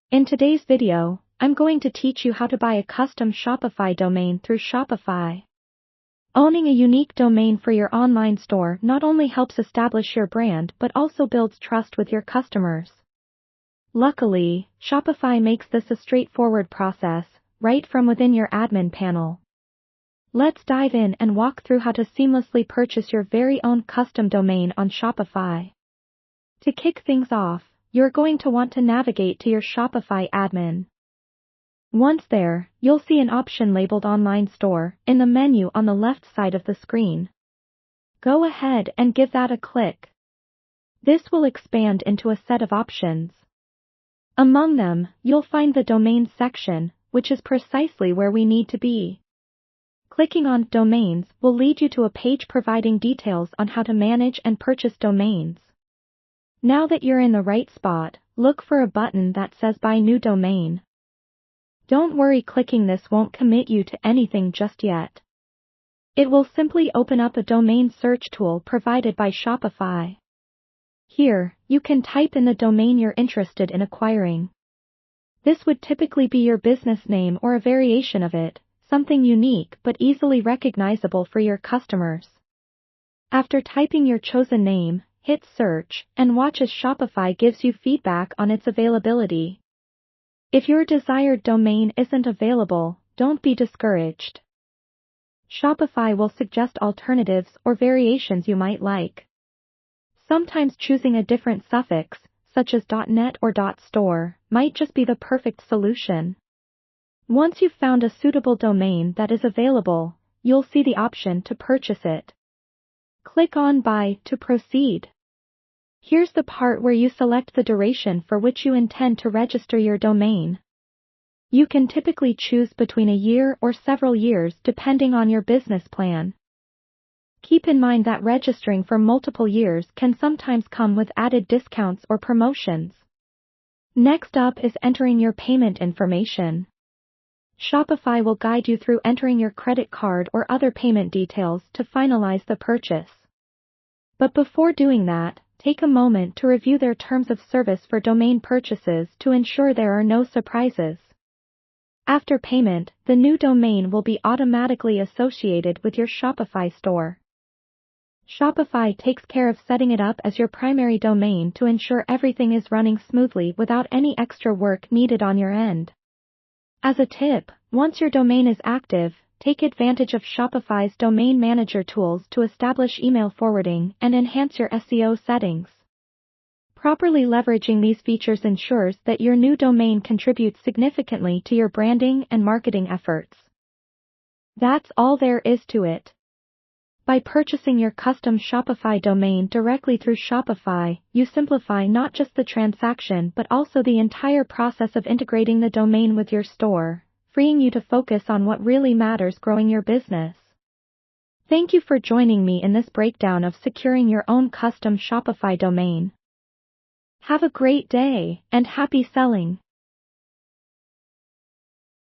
In today's video, I'm going to teach you how to buy a custom Shopify domain through Shopify. Owning a unique domain for your online store not only helps establish your brand but also builds trust with your customers. Luckily, Shopify makes this a straightforward process, right from within your admin panel. Let's dive in and walk through how to seamlessly purchase your very own custom domain on Shopify. To kick things off, you're going to want to navigate to your Shopify admin. Once there, you'll see an option labeled Online Store in the menu on the left side of the screen. Go ahead and give that a click. This will expand into a set of options. Among them, you'll find the Domains section, which is precisely where we need to be. Clicking on Domains will lead you to a page providing details on how to manage and purchase domains. Now that you're in the right spot, look for a button that says Buy New Domain. Don't worry, clicking this won't commit you to anything just yet. It will simply open up a domain search tool provided by Shopify. Here, you can type in the domain you're interested in acquiring. This would typically be your business name or a variation of it, something unique but easily recognizable for your customers. After typing your chosen name, hit search and watch as Shopify gives you feedback on its availability. If your desired domain isn't available, don't be discouraged. Shopify will suggest alternatives or variations you might like. Sometimes choosing a different suffix, such as .net or .store, might just be the perfect solution. Once you've found a suitable domain that is available, you'll see the option to purchase it. Click on Buy to proceed. Here's the part where you select the duration for which you intend to register your domain. You can typically choose between a year or several years depending on your business plan. Keep in mind that registering for multiple years can sometimes come with added discounts or promotions. Next up is entering your payment information. Shopify will guide you through entering your credit card or other payment details to finalize the purchase. But before doing that, take a moment to review their terms of service for domain purchases to ensure there are no surprises. After payment, the new domain will be automatically associated with your Shopify store. Shopify takes care of setting it up as your primary domain to ensure everything is running smoothly without any extra work needed on your end. As a tip, once your domain is active, take advantage of Shopify's domain manager tools to establish email forwarding and enhance your SEO settings. Properly leveraging these features ensures that your new domain contributes significantly to your branding and marketing efforts. That's all there is to it. By purchasing your custom Shopify domain directly through Shopify, you simplify not just the transaction but also the entire process of integrating the domain with your store, freeing you to focus on what really matters: growing your business. Thank you for joining me in this breakdown of securing your own custom Shopify domain. Have a great day, and happy selling!